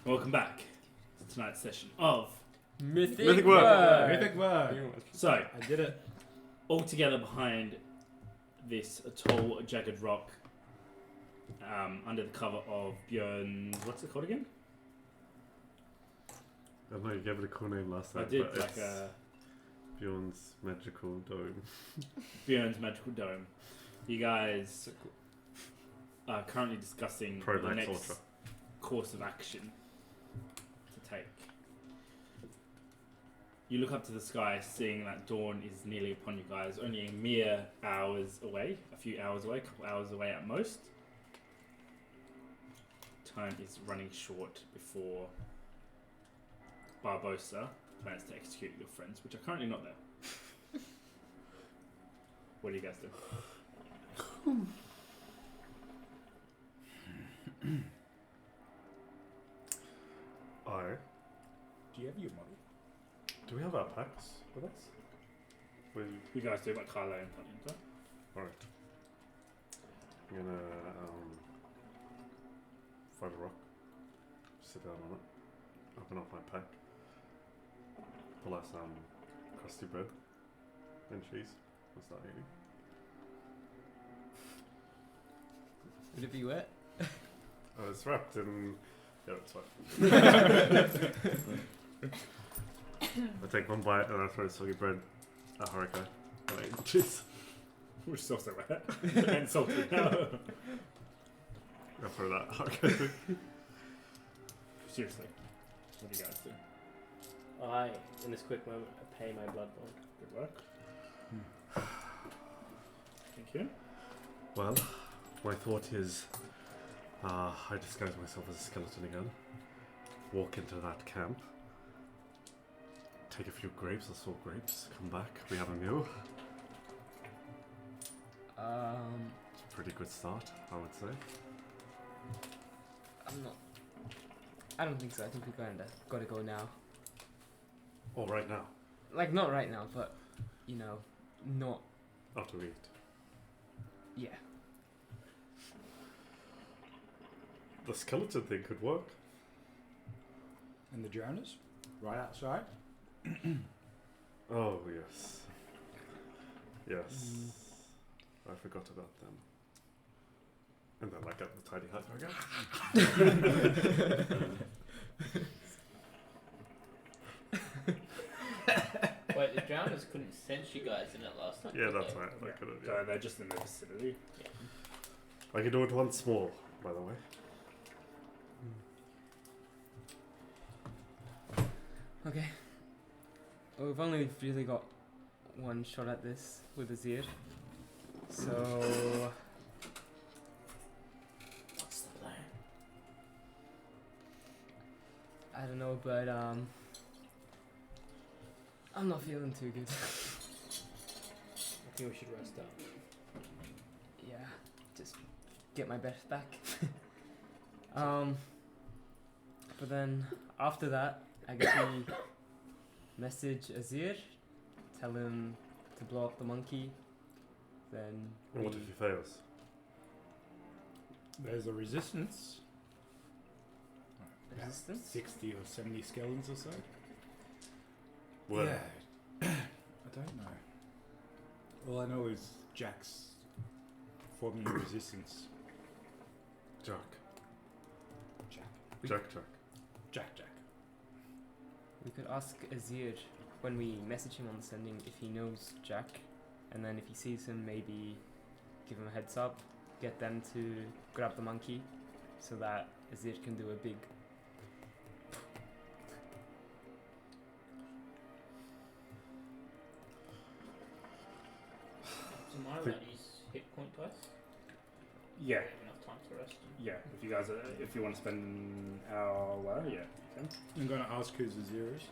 Welcome back to tonight's session of Mythic Wyrd. Mythic Wyrd. So, I did it. all together behind this tall, jagged rock, under the cover of Björn's. What's it called again? I don't know, you gave it a cool name last time. I did, but like it's Bjorn's magical dome. Björn's magical dome. You guys are currently discussing the Pro-Max next Ultra. course of action to take. You look up to the sky, seeing that dawn is nearly upon you guys, only a mere hours away, a few hours away, a couple hours away at most. Time is running short before Barbossa plans to execute your friends, which are currently not there. What do you guys do? Do you have your model? Do we have our packs with us? You guys do like Carlo and Ponta. Alright. I'm gonna find a rock, sit down on it, open up my pack, pull out some crusty bread and cheese, and start eating. Would it be wet? Oh, it's wrapped in... Yeah, it's fine. I take one bite and I throw the soggy bread at Haruka and I eat the cheese. Which is also wet and salty now. I throw that at Haruka. Seriously, what do you guys do? I, in this quick moment, pay my blood bond. Good work. Thank you. Well, my thought is I disguise myself as a skeleton again, walk into that camp, take a few grapes, assault grapes, come back, we have a meal. It's a pretty good start, I would say. I don't think so. I think we're gotta go now. Oh, right now, Like, not right now, but, you know, not... after we eat. Yeah. The skeleton thing could work. And the drowners? Right outside? Oh, yes. Yes. I forgot about them. And then I get the tiny hut again. Wait, the drowners couldn't sense you guys in it last night. Yeah, did that's they? right. I Yeah. could've, So they're just in the vicinity. I can do it once more, by the way. Okay. Well, we've only really got one shot at this with Azir. So... What's the plan? I don't know, but, I'm not feeling too good. I think we should rest up. Yeah, just get my breath back. But then after that, I guess we message Azir, tell him to blow up the monkey. Then And what if he fails? There's a resistance. resistance. 60 or 70 skeletons or so. Well, Yeah. I don't know. All I know is Jack's forming a resistance. Jack. Jack. Jack. We could ask Azir when we message him on the sending if he knows Jack, and then if he sees him, maybe give him a heads up, get them to grab the monkey, so that Azir can do a big. So my allowed to use hit point twice? Yeah, I have enough time to rest. yeah. If you guys, if you want to spend an hour, yeah, you can. I'm going to ask who Azir is.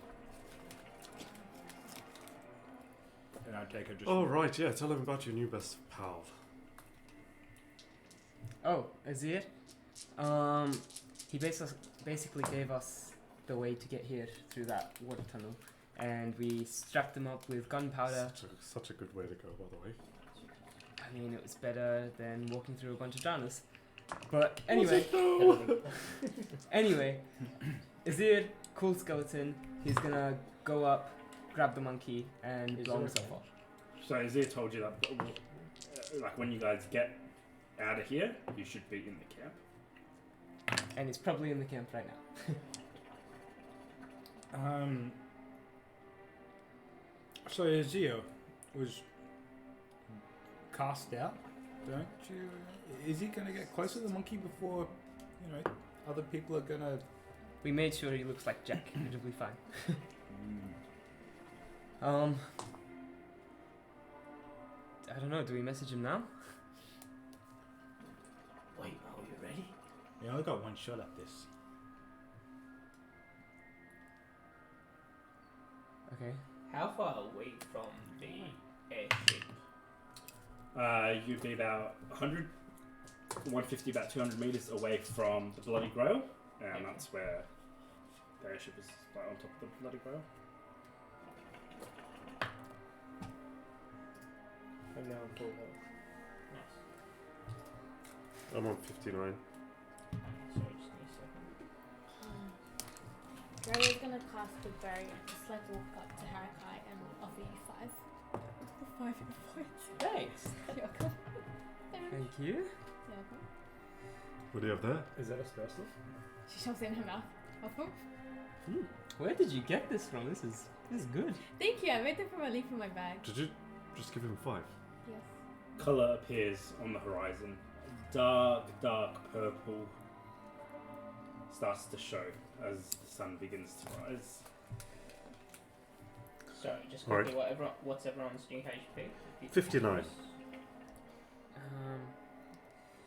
And I take her just... Oh, right, yeah. Tell him about your new best pal. Oh, Azir. He basically gave us the way to get here through that water tunnel, and we strapped him up with gunpowder. Such a good way to go, by the way. I mean, it was better than walking through a bunch of drowners. But anyway, Azir, cool skeleton. He's gonna go up, grab the monkey, and Is blow there a himself off. So Azir told you that, like when you guys get out of here, you should be in the camp. And he's probably in the camp right now. So Azir was cast out, don't you? Is he gonna get close to the monkey before, other people are gonna? We made sure he looks like Jack. It'll be fine. I don't know. Do we message him now? Wait, are you ready? You only got one shot at this. Okay. How far away from the airship? You'd be about 100, 150, about 200 meters away from the Bloody Grail, and that's where the airship is, right on top of the Bloody Grail. I'm now on full health. Nice. I'm on 59. Sorry, just need a second. Ray is gonna cast the berry and just like walk up to Harakai and offer you 5 points. Thanks. You're welcome. Thank you. You're welcome. What do you have there? Is that a spell slot? She shoves it in her mouth. Welcome. Where did you get this from? This is good. Thank you. I made them from a leaf in my bag. Did you just give him 5? Yes. Colour appears on the horizon. Dark purple starts to show as the sun begins to rise. Sorry, just Alright. quickly, what's everyone's new HP? 59.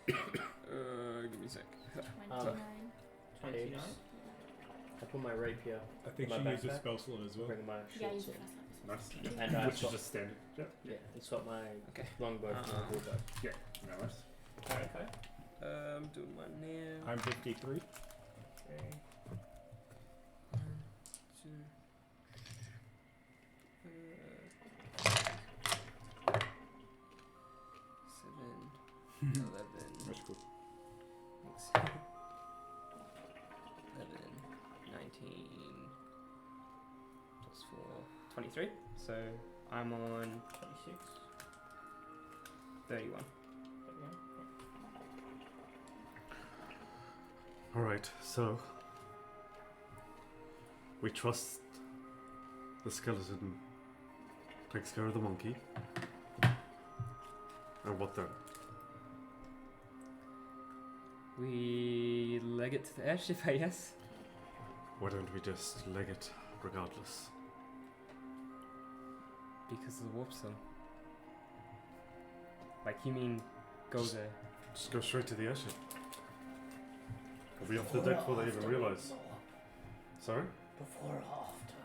Give me a sec. 29. 29. I put my rapier. I think My she used a backpack. spell slot as well. Bring my Yeah, shield use the sword. first one. Nice. And I've Which is got, just standard. Yeah. yeah, it's got my Okay. longbow from my bullbow. No worries. Okay. Doing one now. I'm 53. One, two. 7, 11. That's cool. 11, 19 plus 4, 23. So I'm on 26. 31. Alright, so we trust the skeleton takes care of the monkey. And what then? We leg it to the airship, I guess. Why don't we just leg it regardless? Because of the warpstone. Like, you mean go there? Just go straight to the airship. Are we off the deck before they even realise? Sorry? Before or after?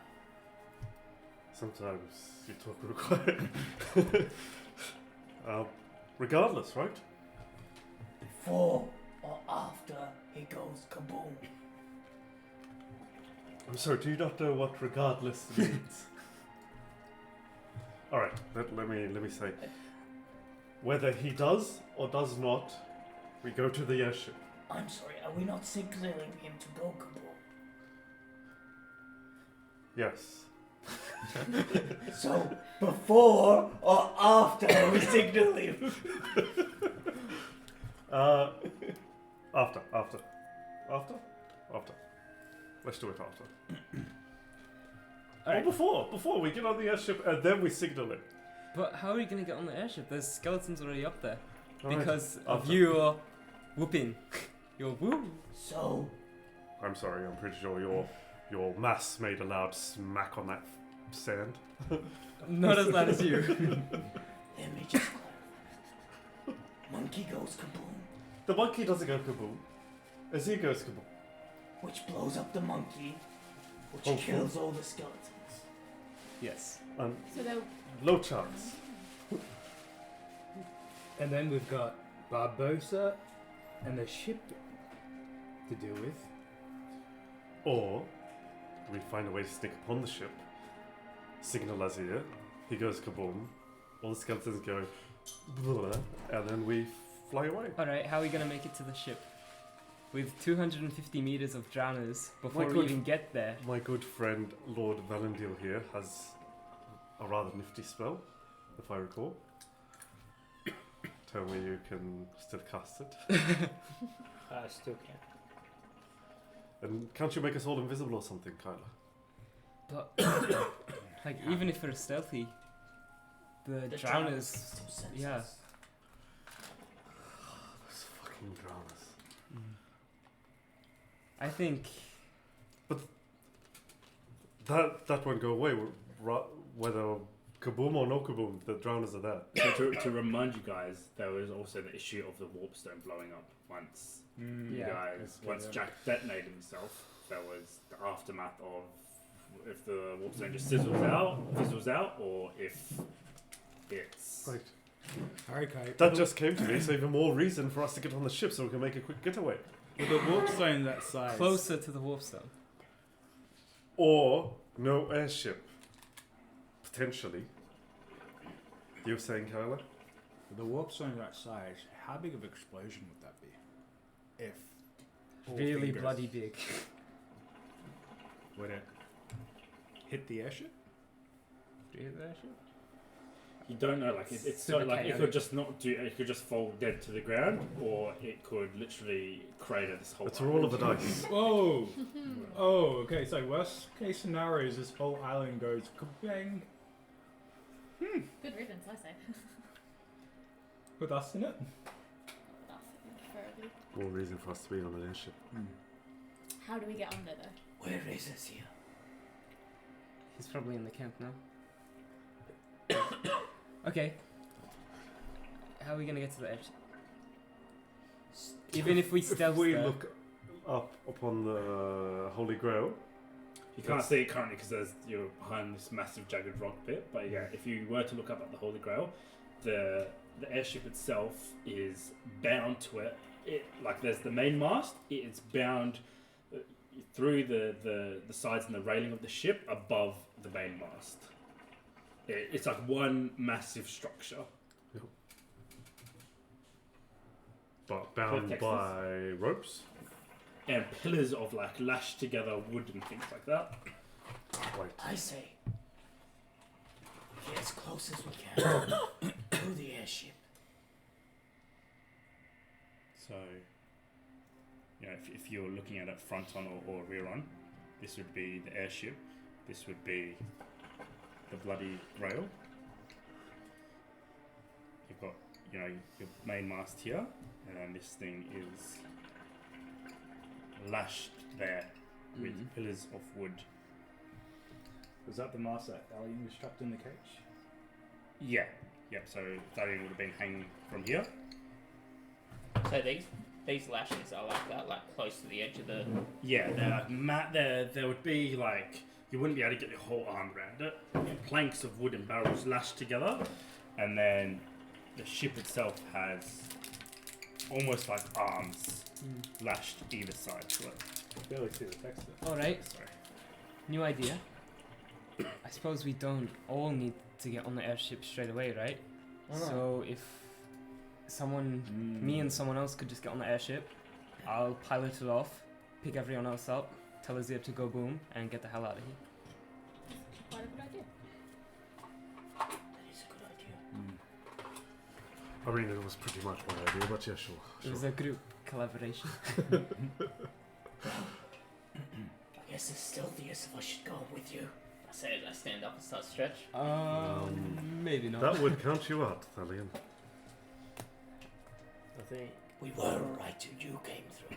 Sometimes you talk real quiet. Regardless, right? Before or after he goes kaboom? I'm sorry, do you not know what regardless means? Alright, let me say. Whether he does or does not, we go to the airship. I'm sorry, are we not signaling him to go kaboom? Yes. So, before or after we signal him? After. Let's do it after. Alright. Or before we get on the airship and then we signal it. But how are we gonna get on the airship? There's skeletons already up there. Alright, Because of after. your whooping. Your woo. So, I'm sorry, I'm pretty sure your mass made a loud smack on that sand. Not as loud as you. let me just clarify. Monkey goes kaboom, The monkey doesn't go kaboom. Azir goes kaboom. which blows up the monkey, which Oh, kills all the skeletons. Yes. So they'll. Low chance. And then we've got Barbossa and the ship to deal with. Or we find a way to sneak upon the ship, signal Azir, he goes kaboom, all the skeletons go, blah, and then we fly away. Alright, how are we gonna make it to the ship? With 250 meters of drowners before My we good- even get there. My good friend Lord Valendil here has a rather nifty spell, if I recall. Tell me you can still cast it. I still can. And can't you make us all invisible or something, Kyla? But, like, even if we're stealthy, the drowners. still sense Yeah. us. Those fucking drowners. I think. That won't go away, whether kaboom or no kaboom, the drowners are there. So to remind you guys, there was also the issue of the warpstone blowing up once you Yeah, guys, that's once good, Jack detonated himself. There was the aftermath of if the warpstone just fizzles out, or if it's Right. Harakai. That just came to me, so even more reason for us to get on the ship so we can make a quick getaway. With a warpstone that size. closer to the warpstone. Or no airship. Potentially. You were saying, Kyla? With a warpstone that size, how big of an explosion would that be? If all Really fingers- bloody big. Would it hit the airship? you don't know, like it's Super so, like it chaotic. could just not do, it could just fall dead to the ground, or it could literally crater this whole. It's a roll of the island. dice. Oh! Oh, okay, so worst case scenario is this whole island goes kabang Good riddance, I say. with us in it. That's preferably. More reason for us to be on an airship. How do we get on there though? Where is Azir? He's probably in the camp now. Okay. How are we gonna get to the edge? Even if we stealth If we there- look up upon the Holy Grail, You can't see it currently because you're behind this massive jagged rock bit. But yeah, if you were to look up at the Holy Grail, the airship itself is bound to it. Like there's the main mast. It's bound through the sides and the railing of the ship above the main mast. It's like one massive structure. but bound Texas? by ropes. And pillars of like lashed together wood and things like that. Right. I say, get as close as we can to the airship. So, you know, if you're looking at it front on or rear on, this would be the airship. This would be the bloody rail. You've got, you know, your main mast here, and then this thing is lashed there with pillars of wood. Was that the mast that alien was trapped in the cage? Yeah, yep. So Thalion would have been hanging from here. So these lashes are like that, like close to the edge of the. Yeah, there would be like, you wouldn't be able to get your whole arm around it. Planks of wood and barrels lashed together, and then the ship itself has almost like arms lashed either side to it. I barely see the text there. Alright, Sorry. new idea. I suppose we don't all need to get on the airship straight away, right? So if someone, me and someone else could just get on the airship, I'll pilot it off, pick everyone else up, tell Azir to go boom, and get the hell out of here. Quite a good idea. That is a good idea. I mean, it was pretty much my idea, but yeah, sure. It was a group collaboration. I guess it's stealthiest if I should go with you. I say as I stand up and start to stretch. Maybe not. That would count you out, Thalion. I think we were alright till you came through.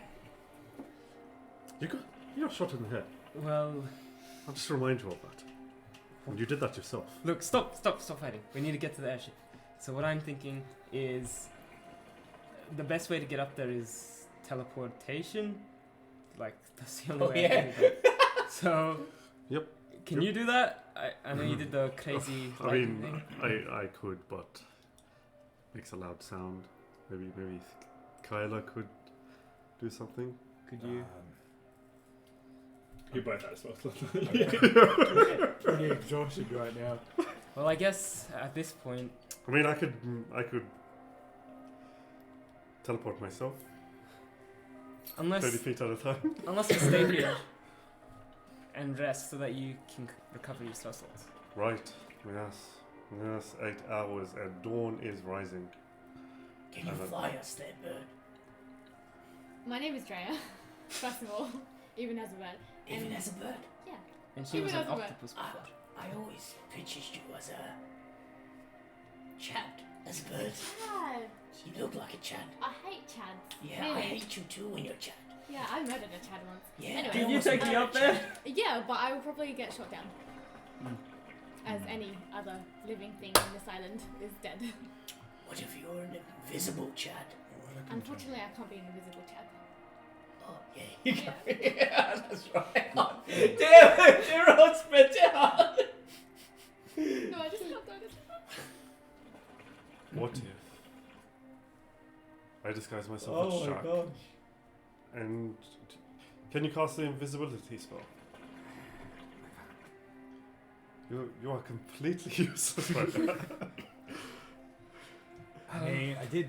You got shot in the head. Well, I'll just remind you of that. And you did that yourself. look, stop fighting. We need to get to the airship. So what I'm thinking is the best way to get up there is teleportation. Like, that's the only way I can do that. So, Yep. Can you do that? I know you did the crazy I lightning mean, thing. I could, but makes a loud sound. Maybe Kyla could do something. Could you? You both had a spell slot. Pretty exhausted right now. Well, I guess at this point, I mean, I could teleport myself 30 Unless feet at a time. we stay here and rest so that you can recover your spell slots. Right. Yes. 8 hours and dawn is rising. Can you fly us there, bird? My name is Drea, first of all, even as a bird. Even as a bird? Yeah. And she Even was an as a bird. octopus before. I always pictured you as a Chad, as a bird. Chad. You look like a Chad. I hate Chads. Yeah, Really? I hate you too when you're Chad. Yeah, I murdered a Chad once. Yeah. Anyway. Did you take me up there? Yeah, but I will probably get shot down. As any other living thing on this island is dead. What if you're an invisible Chad? Unfortunately, I can't be an invisible Chad. Oh, yeah, you can. Yeah, that's right. Damn it, you're all spread out. No, I just can't do it. What if I disguise myself as Shark? And can you cast the invisibility spell? You are completely useless right now. I mean, I did,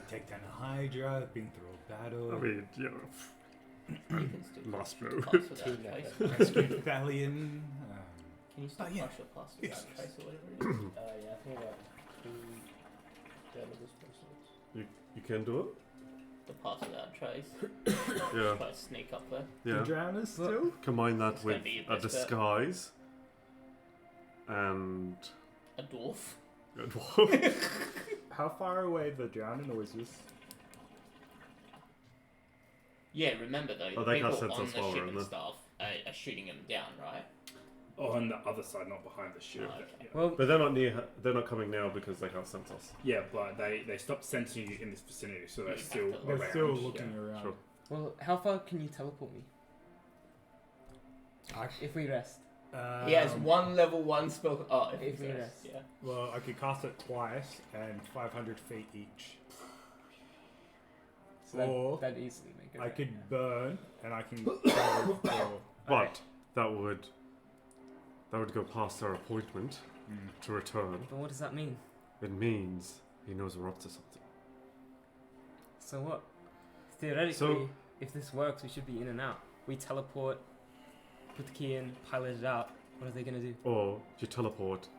take down a Hydra, been through a battle, I mean, You can still last blow. pass without trace. rescued Valiant. Can you still Oh, yeah. pass your pass Yes. without trace or whatever it is? Yeah, I think about 2 damage spell You can do it? The pass without trace. Yeah. Try to sneak up there. Yeah. Drown us still? Combine that It's gonna with be your a best bet. disguise and A dwarf. a dwarf. How far away the drowning, or is this? Yeah, remember though, Oh, the they cast people sense on as the well, ship remember? and stuff are shooting them down, right? On the other side, not behind the ship. Oh, okay. Yeah. Well, But they're not near. They're not coming now because they can't sense us. Yeah, but they stopped sensing you in this vicinity, so they're Yeah, still they're around. Still looking yeah. around. Sure. well, how far can you teleport me? If we rest. He has one level 1 spell. Oh, If we yes, rest. yeah. Well, I could cast it twice and 500 feet each. So Or that'd easily make it. I right, could yeah. burn, and I can go for... But that would go past our appointment to return. But what does that mean? It means he knows we're up to something. So what? Theoretically, So- if this works, we should be in and out. We teleport, put the key in, pilot it out. What are they gonna do? Or you teleport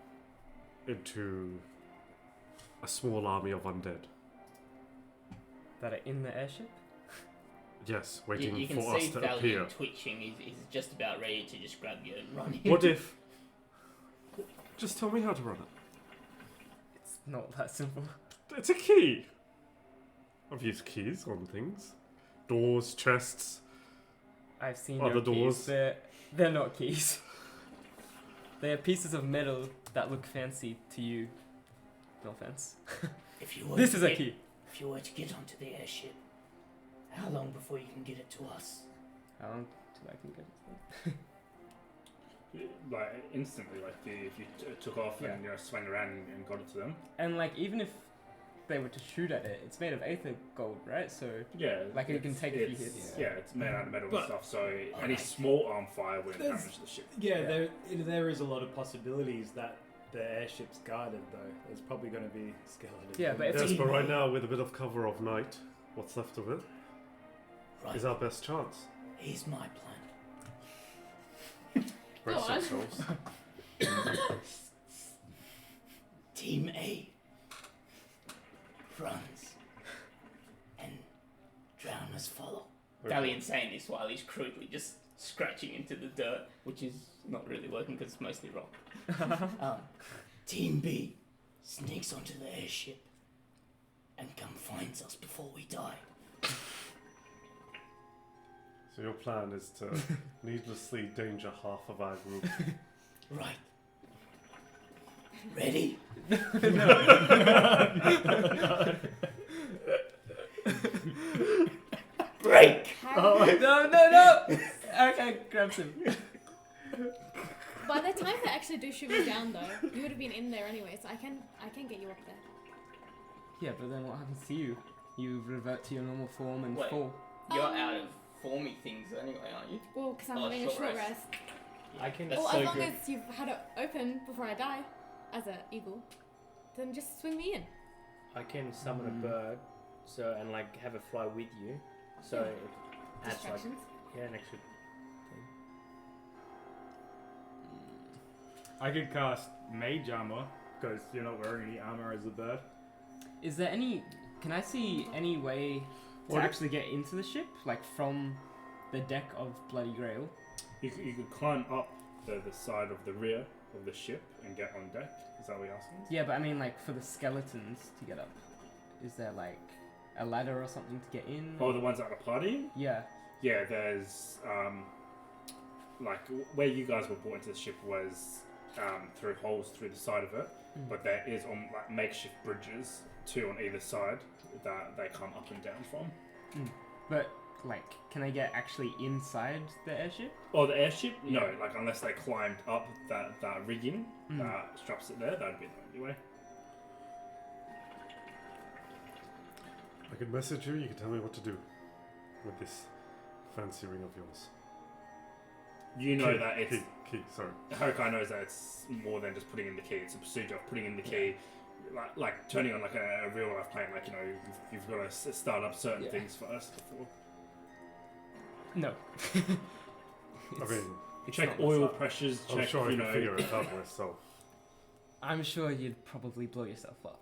into a small army of undead. That are in the airship? Yes, You waiting can for us see to Valiant appear. twitching. He's just about ready to just grab you and run. What if? Just tell me how to run it. It's not that simple. It's a key. I've used keys on things, doors, chests. I've seen Other your doors. keys. They're not keys. They are pieces of metal that look fancy to you. No offense. If you were This to is a get- key. If you were to get onto the airship, how long before you can get it to us? How long till I can get it? Like instantly, like if you took off and swung around and got it to them. And like even if they were to shoot at it, it's made of aether gold, right? So Yeah, Like, it can take a few it's- hits. Yeah, it's made out of metal But- and stuff, so any Alright. small arm fire wouldn't There's- damage the ship. Yeah, there is a lot of possibilities that the airship's guarded, though. There's probably going to be skeletons. Yeah, but if Yes, we- but right now, with a bit of cover of night, what's left of it Right. is our best chance. Here's my plan. Brace on. yourselves. Team A runs, and drowners follow. Valiant saying this while he's crudely just scratching into the dirt, which is not really working because it's mostly rock. Team B sneaks onto the airship and come finds us before we die. So your plan is to needlessly danger half of our group. Right. Ready? Break! No! Okay, grabs him. By the time they actually do shoot me down, though, you would have been in there anyway, so I can get you up there. Yeah, but then what happens to you? You revert to your normal form and Wait. fall. You're out of formy things anyway, aren't you? Well, because I'm Oh, having a short short rest. rest. I can That's Well, so as long good. as you've had it open before I die, as an eagle, then just swing me in. I can summon a bird So and like have it fly with you. So it adds like Distractions. an extra thing. I could cast mage armor because you're not wearing any armor as a bird. Is there any? Can I see any way to What- actually get into the ship, like from the deck of Bloody Grail? You could climb up the side of the rear of the ship and get on deck. Is that what you're asking? Yeah, but I mean, like for the skeletons to get up, is there like a ladder or something to get in? Oh, the ones that are partying? Yeah. Yeah, there's like where you guys were brought into the ship was through holes through the side of it, but there is on like makeshift bridges, 2 on either side that they come up and down from. But like, can I get actually inside the airship? Oh, the airship? No, Yeah. like unless they climbed up that rigging that straps it there, that'd be the only way. I could message you. You can tell me what to do with this fancy ring of yours. You know Key, that it's key. Sorry. Hokai knows that it's more than just putting in the key. It's a procedure of putting in the key, like turning on like a real life plane. Like you've got to start up certain things first before. No. I mean, Check not oil what's up. pressures. I'm Check sure I you can know. figure it out myself. I'm sure you'd probably blow yourself up.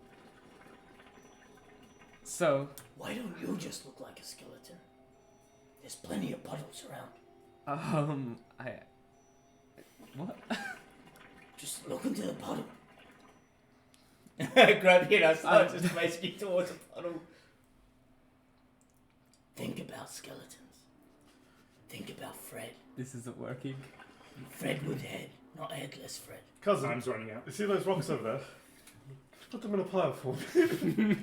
So, Why don't you just look like a skeleton? There's plenty of puddles around. what? Just look into the puddle. Grab it, I start just facing towards a puddle. Think about skeletons. Think about Fred. This isn't working. Fred with head, not headless Fred. Cousin, Time's running out. you see those rocks over there? Put them in a pile for me.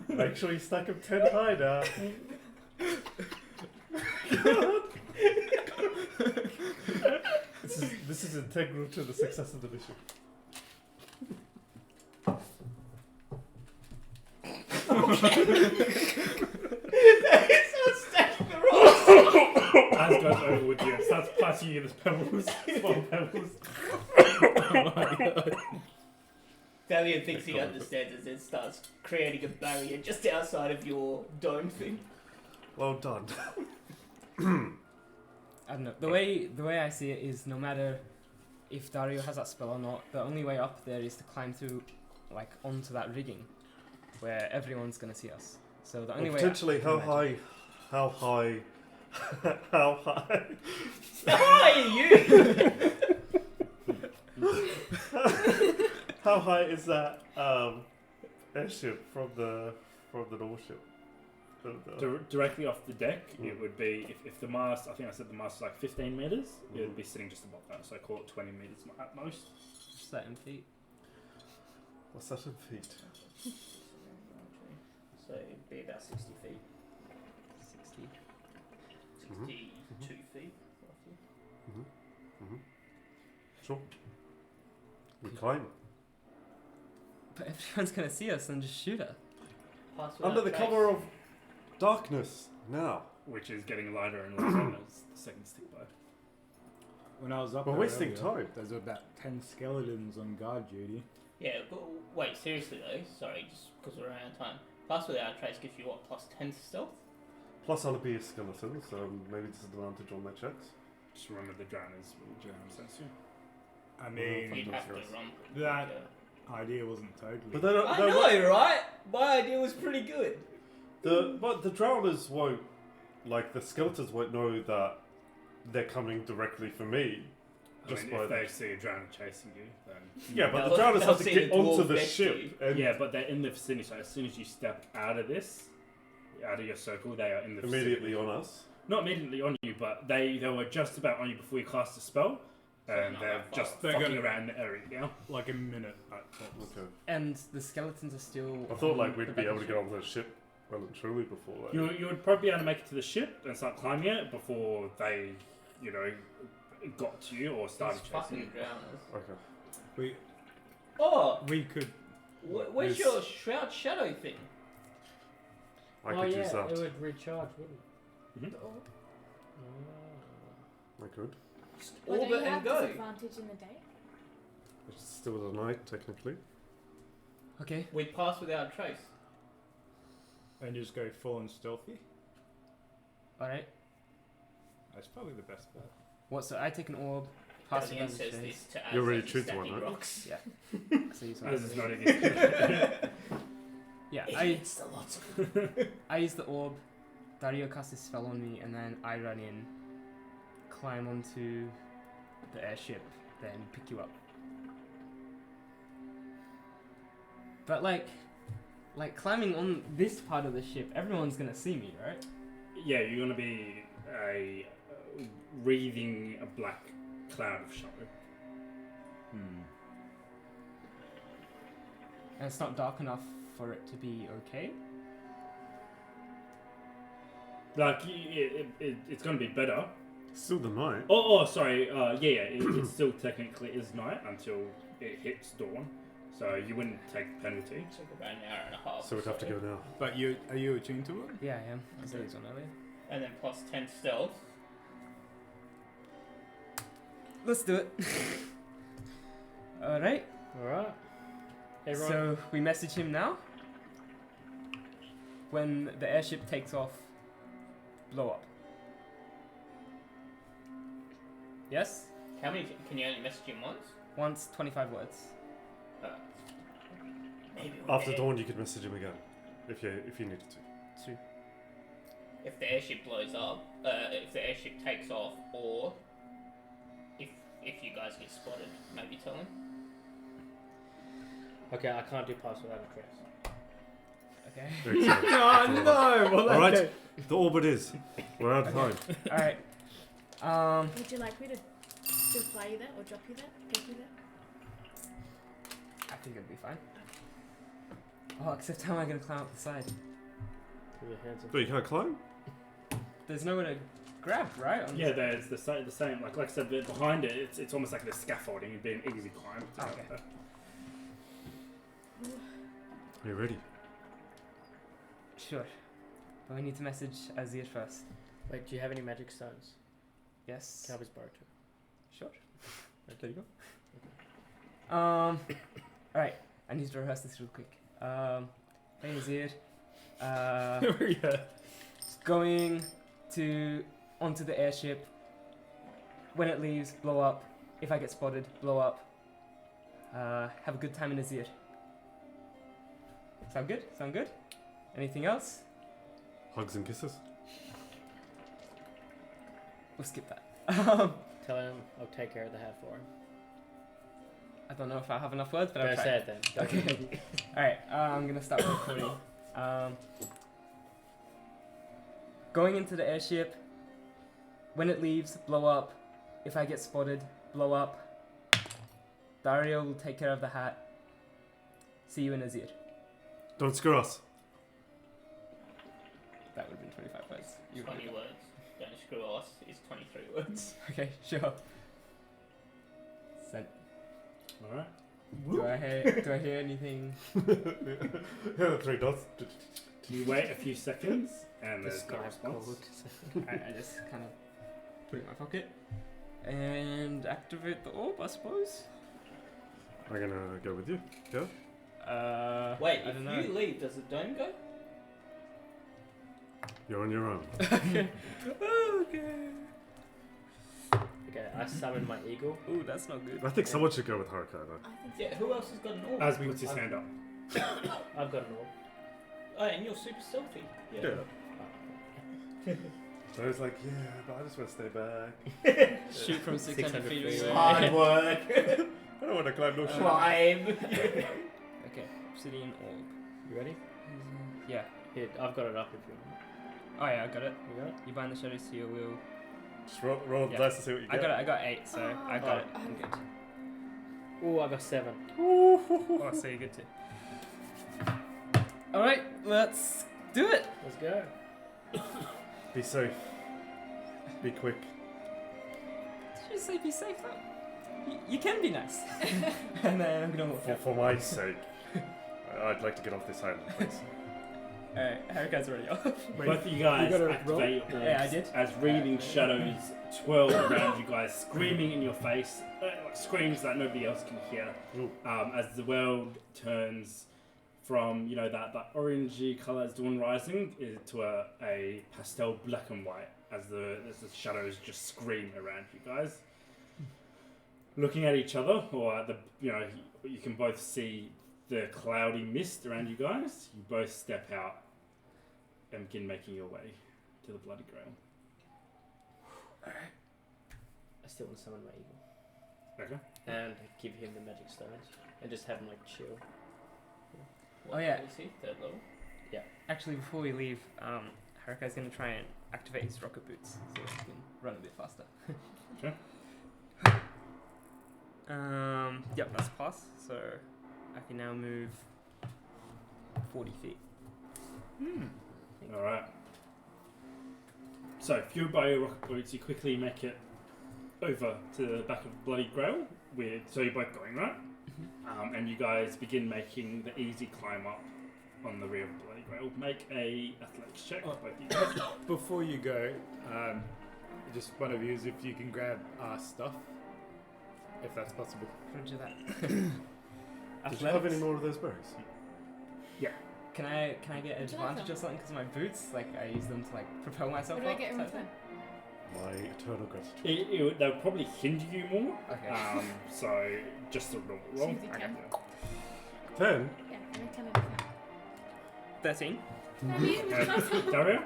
Make sure you stack them 10 high now. This is integral to the success of the mission. As goes over with you, and starts passing you the pebbles, small pebbles. Oh my god. Thalia thinks he understands as it starts creating a barrier just outside of your dome thing. Well done. I don't know. The way I see it is, no matter if Dario has that spell or not, the only way up there is to climb through, like, onto that rigging, where everyone's gonna see us. So the only way. Potentially, how high? How high? How high? How are you? How high is that airship from the normal ship? Directly off the deck, it would be if the mast. I think I said the mast was like 15 meters. It would be sitting just above that, so I call it 20 meters at most. Just that in feet. What's that in feet? So it'd be about 60 feet. 60. 62 feet, roughly. Sure. We climb. But everyone's gonna see us and just shoot her. Pass without Under the trace. cover of darkness now. Which is getting lighter and lighter as the seconds tick by. When I was up We're there wasting earlier, time. There's about 10 skeletons on guard duty. Yeah, but wait, seriously though, sorry, just because we're running out of time. Pass without trace gives you what, plus 10 to stealth? Plus, I'll be a skeleton, so maybe disadvantage on my checks. Just remember the drowners will sense you. I mean, You'd have to run. that idea wasn't totally. But they don't. I they know, won't- right? My idea was pretty good. But the drowners won't, like the skeletons won't know that they're coming directly for me. I Just mean, by if they see a drowner chasing you, then Yeah, but They'll- the drowners they'll have to see get the dwarf onto the next to ship. you. And yeah, but they're in the vicinity. So as soon as you step out of this, out of your circle, they are in the immediately vicinity. on us. Not immediately on you, but they were just about on you before you cast a spell, and not they're that just far. They're fucking gonna- around the area now. like a minute at tops. Okay. And the skeletons are still. I thought like on we'd the be back able of to the get ship. onto the ship well and truly before that. You would probably be able to make it to the ship and start climbing it before they, got to you or started These chasing fucking you. drowners. Okay. Oh, We could. where's This- your shroud shadow thing? I could use It that. would recharge, wouldn't it? Mhm. I could. Well, don't Orbit you and have go. disadvantage in the day? It's still the night technically. Okay. We'd pass without a trace. And just go full and stealthy. Alright. That's probably the best bet. What? So I take an orb, pass it Guardian down the says chase. this to You already as he's choose stacking one, right? rocks. Yeah. So you As it's not again. against Yeah. Idiots, the lots of them. I use the orb. Dario casts his spell on me, and then I run in, climb onto the airship, then pick you up. But like climbing on this part of the ship, everyone's gonna see me, right? Yeah, you're gonna be wreathing a black cloud of shadow. And it's not dark enough for it to be okay. Like it's gonna be better. Still the night. Oh, sorry. It still technically is night until it hits dawn, so you wouldn't take penalty. Took about an hour and a half. So we'd have to go now. But are you attuned to it? Yeah, I am. Because I was on earlier. And then plus 10 stealth. Let's do it. Alright. Alright. Everyone. So we message him now. When the airship takes off, blow up. Yes? How many can you only message him once? Once, 25 words. Maybe After dawn, you could message him again, if you needed to. Two. If the airship blows up, if the airship takes off, or if you guys get spotted, maybe tell him. Okay, I can't do pass without a trace. Okay. Very excited. No, no. Well, All right, okay. the orbit is. We're out of time. Alright. Would you like me to still fly you there or drop you there? Get you there? I think it'll be fine. Oh, except how am I going to climb up the side? Put your hands up. But you can't climb? There's nowhere to grab, right? On Yeah, there's the same. Like I said, behind it, it's almost like the scaffolding. It'd be an easy climb. to Okay. get there. Are you ready? Sure. But we need to message Azir first. Wait, do you have any magic stones? Yes? Can I always borrow two? Sure. There you go. Alright. I need to rehearse this real quick. Hey Azir. Yeah. Going onto the airship. When it leaves, blow up. If I get spotted, blow up. Have a good time in Azir. Sound good? Sound good? Anything else? Hugs and kisses? We'll skip that. Tell him I'll take care of the hat for him. I don't know if I have enough words, but I'll Don't try. say it then. Don't Okay. Alright, I'm gonna start recording. Going into the airship. When it leaves, blow up. If I get spotted, blow up. Dario will take care of the hat. See you in Azir. Don't screw us. That would have been 25 words. You 20 would- words. Don't screw us. It's 23 words. Okay, sure. Sent. All right. Do I hear anything? Yeah, 3 dots. You wait a few seconds, and The there's no sky response. cold. I just kind of put it in my pocket and activate the orb, I suppose. I'm gonna go with you. Go. Wait, I if don't know. you leave, does the dome go? You're on your own. Okay. Okay, I summon my eagle. Ooh, that's not good. I think someone should go with Haruka though. I think so. Yeah, who else has got an orb? As puts his hand up. I've got an orb. Oh, and you're super stealthy. Yeah. So I was like, yeah, but I just want to stay back. Shoot from 600 feet 600 feet away. Hard work. I don't want to climb no shit. Climb. Okay, obsidian orb. You ready? Yeah. Here, I've got it up if you want. Oh yeah, I got it. You got it? You bind the shadows to your will. Just roll the Yeah. dice to see what you I get. got it. I got 8, so I got it. Oh. I'm good. Ooh, I got 7. Oh, so you're good too. All right, let's do it. Let's go. Be safe. Be quick. Did you say be safe though? You can be nice. And then I'm gonna walk out. For my sake, I'd like to get off this island, please. Alright, Haruka's already off. Both of you guys gotta activate your orbs Yeah, I did. as wreathing shadows twirl around you guys, screaming in your face, like screams that nobody else can hear. Ooh. As the world turns from that orangey colour as dawn rising to a pastel black and white as the shadows just scream around you guys. Looking at each other, or you can both see the cloudy mist around you guys. You both step out and begin making your way to the Bloody Grail. I still want to summon my eagle. Okay. And give him the magic stones. And just have him like chill. Oh, yeah. Is he third level? Actually, before we leave, Harukai's going to try and activate his rocket boots so he can run a bit faster. Okay. Yep, that's a pass. So I can now move 40 feet. Alright. So, fueled by your rocket boots, you quickly make it over to the back of Bloody Grail. So you're both going, right? And you guys begin making the easy climb up on the rear of Bloody Grail. Make a athletics check, both of you guys. Before you go, just one of you is if you can grab our stuff, if that's possible. Roger that. Did you have any more of those berries? Can I get Would you like advantage them? or something because of my boots? Like I use them to like propel myself What do I up. get in type return? My eternal gratitude. They'll probably hinder you more. Okay. So, just a normal roll. Easy 10. 10? Yeah, I make 10 out of 13. 10. Dario?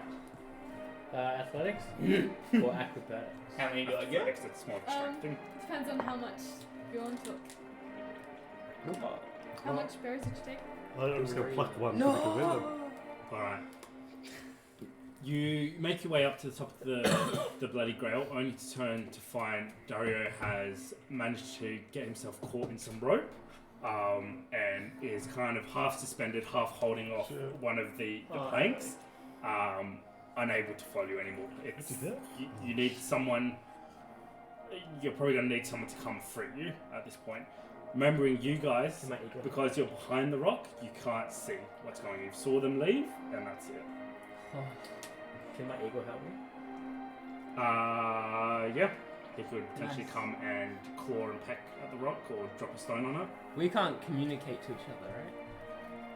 Athletics? Or acrobatics? How many do I get? Athletics, that's more distracting. Depends on how much Bjorn took. How much berries did you take? I'm just going to pluck one No! for the good. Alright. You make your way up to the top of the Bloody Grail, only to turn to find Dario has managed to get himself caught in some rope, and is kind of half suspended, half holding off one of the planks, unable to follow you anymore. You need someone. You're probably going to need someone to come free you at this point. Remembering you guys, Can my eagle? because you're behind the rock, you can't see what's going on. You saw them leave, and that's it. Can my eagle help me? Yeah. He could potentially Nice. come and claw and peck at the rock or drop a stone on it. We can't communicate to each other,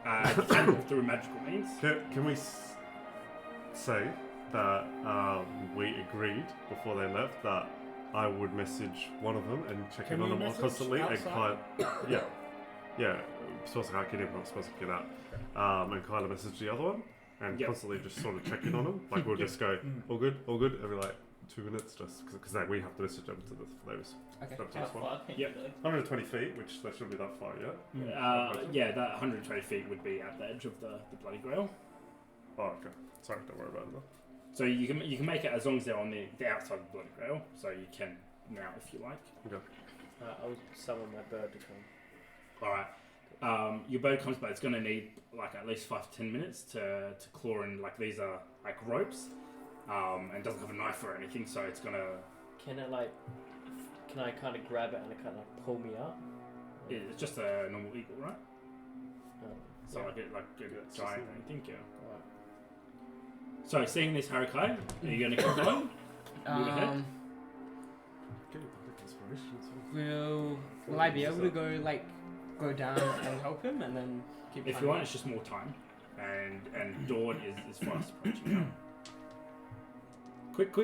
right? You can through magical means. Can we say that we agreed before they left that I would message one of them and check Can in on you them message constantly and outside? yeah, supposed to hack it in, not supposed to get out. And kind of message the other one and Yep. constantly just sort of check in on them. Like we'll just go, all good, every like 2 minutes, just because we have to message them to those. Okay. Up to How this one. far can Yep. you go? 120 feet, which that shouldn't be that far yet. Yeah, that 120 feet would be at the edge of the Bloody Grail. Oh, okay. Sorry, don't worry about it. So you can make it as long as they're on the outside of the Bloody Grail. So you can now if you like. I'll summon my bird to come. Alright. Your bird comes back. It's going to need like at least 5 to 10 minutes to claw in. Like these are like ropes, and doesn't have a knife or anything. So it's going to. Can I kind of grab it and it kind of pull me up? It's just a normal eagle, right? So yeah. like a it's giant just anything, yeah. Alright. So seeing this Harukai, are you going to keep going? Move ahead. Get your public inspiration as well. Will I be able to go down and help him and then keep If you want, it's just more time, and dawn is fast approaching now. Quick!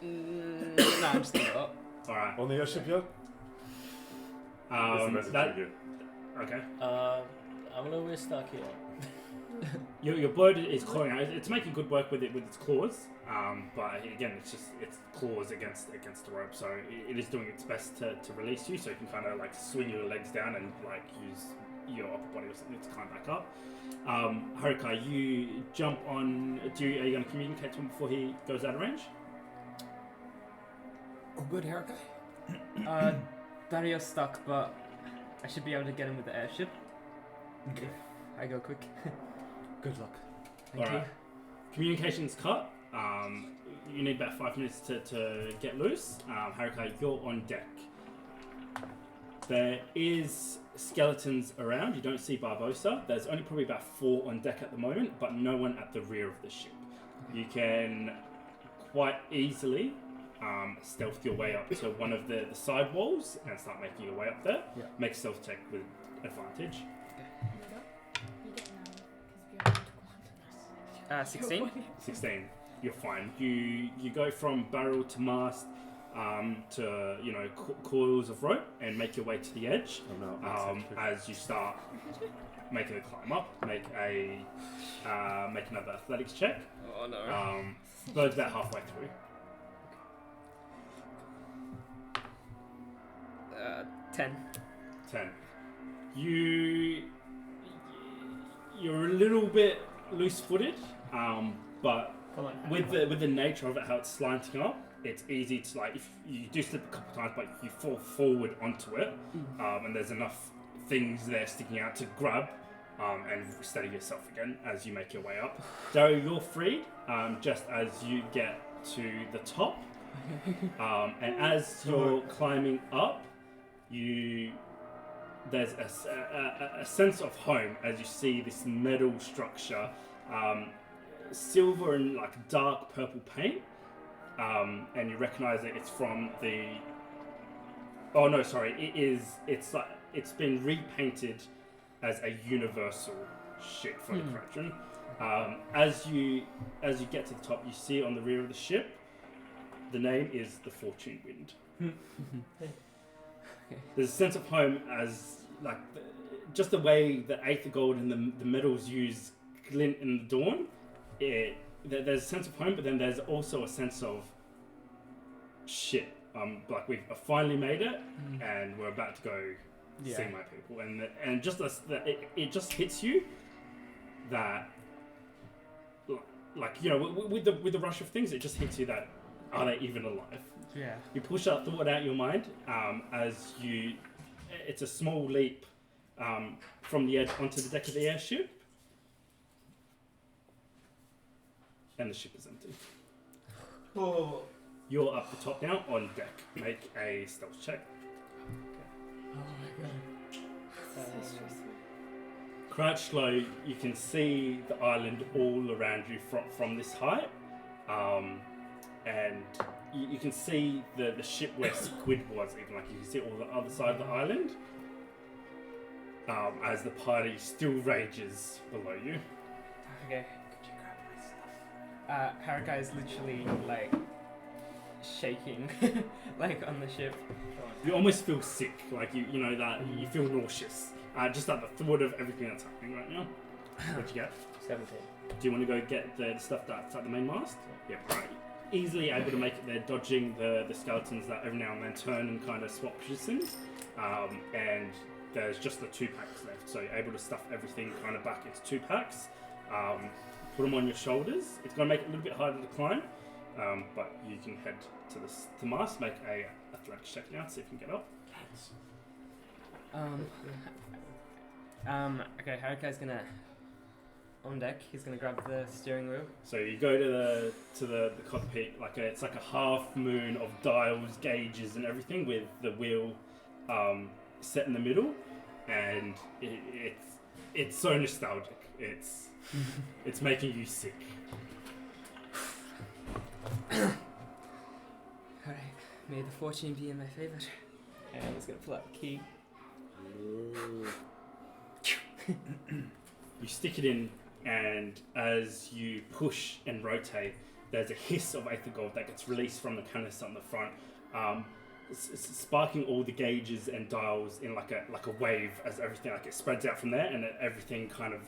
No, I'm just gonna go up. All right. On the airship yet? That's the message that we get. okay. I'm a little bit stuck here. Your bird is clawing out. It's making good work with its claws. But again, it's claws against the rope. So it is doing its best to release you. So you can kind of like swing your legs down and like use your upper body or something to climb back up. Harukai, you jump on. Are you going to communicate to him before he goes out of range? Oh, good, Harukai. Dario's stuck, but I should be able to get him with the airship. Okay. I go quick. Good luck. Thank you. Alright. Communications cut. You need about 5 minutes to get loose. Harukai, you're on deck. There is skeletons around. You don't see Barbossa. There's only probably about 4 on deck at the moment, but no one at the rear of the ship. You can quite easily stealth your way up to one of the side walls and start making your way up there. Yeah. Make a stealth check with advantage. You get 9. 16. 16. You're fine. You go from barrel to mast to coils of rope and make your way to the edge. As you start making a climb up, make another athletics check. Oh no. But about halfway through. 10. 10. You're a little bit loose-footed, but Come on. with the nature of it, how it's slanting up, it's easy to if you do slip a couple times, but you fall forward onto it, and there's enough things there sticking out to grab and steady yourself again as you make your way up. Dario, you're freed just as you get to the top, and as you're climbing up, there's a sense of home as you see this metal structure, silver and dark purple paint, and you recognize that it's from the. Oh no, sorry, it's been repainted as a universal ship for the Corruption. As you get to the top, you see on the rear of the ship, the name is the Fortune Wind. There's a sense of home as just the way the Aether Gold and the metals use glint in the dawn. There's a sense of home, but then there's also a sense of shit. We've finally made it, and we're about to go see my people, and just it just hits you that with the rush of things, it just hits you that are they even alive? Yeah. You push that thought out of your mind it's a small leap from the edge onto the deck of the airship, and the ship is empty. Oh. You're up the top now on deck. Make a stealth check. Oh my god. So stressful. Crouch low, you can see the island all around you from this height, and you can see the ship where Squid was, even you can see all the other side of the island, as the party still rages below you. Okay. Could you grab my stuff? Haraka is literally shaking on the ship. You almost feel sick, you feel nauseous, just at the thought of everything that's happening right now. What'd you get? 17. Do you want to go get the stuff that's at the main mast? Yeah, right. Easily able to make it there, dodging the skeletons that every now and then turn and kind of swap positions. And there's just the 2 packs left, so you're able to stuff everything kind of back into 2 packs. Put them on your shoulders. It's going to make it a little bit harder to climb, but you can head to the mast, make a athletics check now, see if you can get up. Okay, Haraka's gonna on deck. He's gonna grab the steering wheel. So you go to the cockpit, it's like a half moon of dials, gauges, and everything, with the wheel set in the middle, and it's so nostalgic. It's making you sick. Alright, may the fortune be in my favor. And I'm just gonna pull out the key. You stick it in, and as you push and rotate, there's a hiss of Aether Gold that gets released from the canister on the front, sparking all the gauges and dials in like a wave as everything it spreads out from there, and everything kind of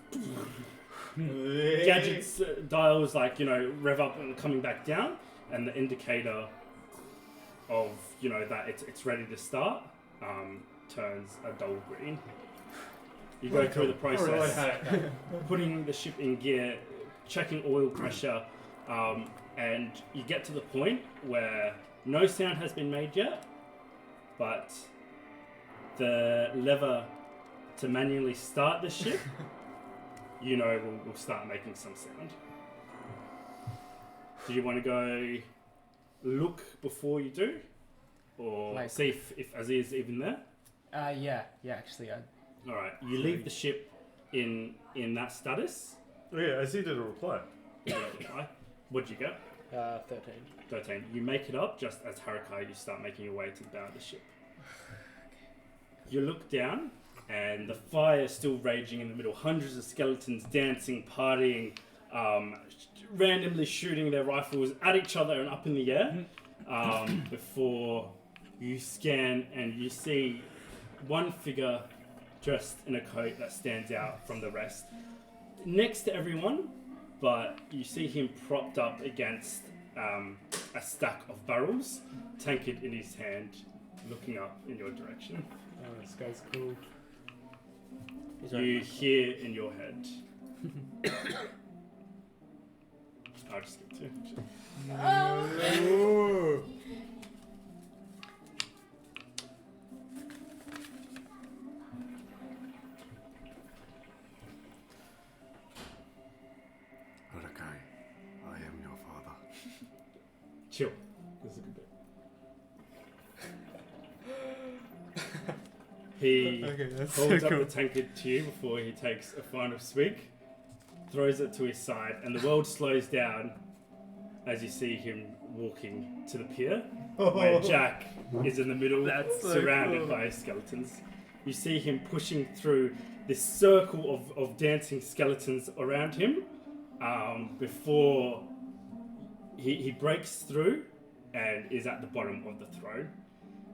gadgets, dials rev up and coming back down, and the indicator of that it's ready to start turns a dull green. You go through the process, putting the ship in gear, checking oil pressure, and you get to the point where no sound has been made yet, but the lever to manually start the ship, will start making some sound. Do you want to go look before you do? Or see if Azir's even there? Yeah, actually, Alright, you leave the ship in that status. Oh yeah, Azir did a reply. What'd you get? 13. 13. You make it up just as Harakai, you start making your way to the bow of the ship. You look down, and the fire is still raging in the middle. Hundreds of skeletons dancing, partying, randomly shooting their rifles at each other and up in the air before you scan and you see one figure dressed in a coat that stands out from the rest next to everyone, but you see him propped up against a stack of barrels, tankard in his hand, looking up in your direction. Oh, this guy's cool. You hear in your head. I'll just get to. Oh. Mordecai, I am your father. Chill. This is a good bit. He holds up the tankard to you before he takes a final swig, throws it to his side, and the world slows down as you see him walking to the pier, where Jack is in the middle, surrounded by skeletons. You see him pushing through this circle of dancing skeletons around him before he breaks through and is at the bottom of the throne.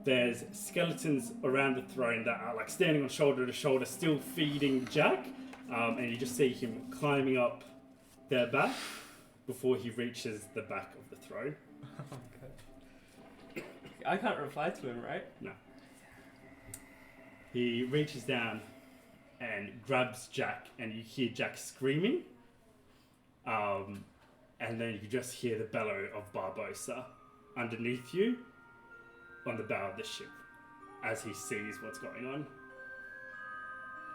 There's skeletons around the throne that are like standing on shoulder to shoulder, still feeding Jack, and you just see him climbing up their back before he reaches the back of the throne. Okay. I can't reply to him, right? No. He reaches down and grabs Jack, and you hear Jack screaming, and then you just hear the bellow of Barbossa underneath you on the bow of the ship as he sees what's going on.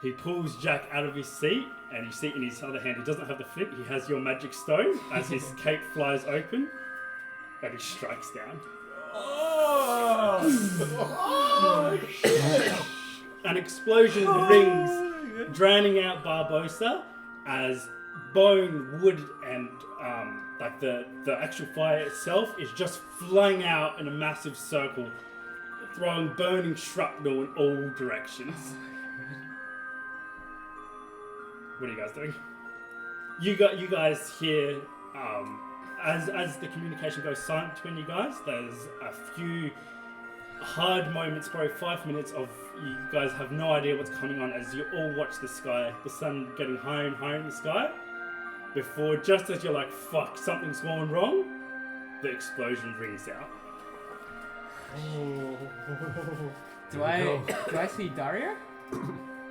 He pulls Jack out of his seat, and you see in his other hand, he doesn't have the flint, he has your magic stone as his cape flies open, and he strikes down. An explosion rings, drowning out Barbossa as bone, wood, and like the actual fire itself is just flung out in a massive circle, throwing burning shrapnel in all directions. What are you guys doing? You guys hear as the communication goes silent between you guys. There's a few hard moments, probably 5 minutes of you guys have no idea what's coming on as you all watch the sky, the sun getting higher and higher in the sky. Before, just as you're like, fuck, something's going wrong, the explosion rings out. Do I see Daria?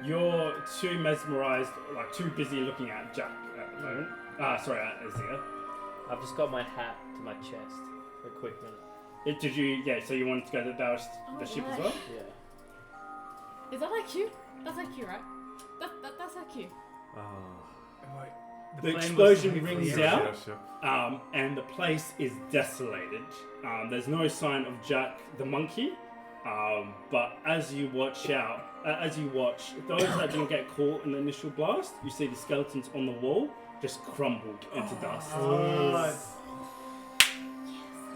You're too mesmerized, like too busy looking at Jack at the moment. Sorry, at Azir. I've just got my hat to my chest for a quick minute. Did you? Yeah. So you wanted to go to the ship as well? Yeah. Is that IQ? That's IQ, right? That's IQ. The explosion rings out, and the place is desolated. There's no sign of Jack the monkey, but as you watch, those that didn't get caught in the initial blast, you see the skeletons on the wall just crumbled into dust.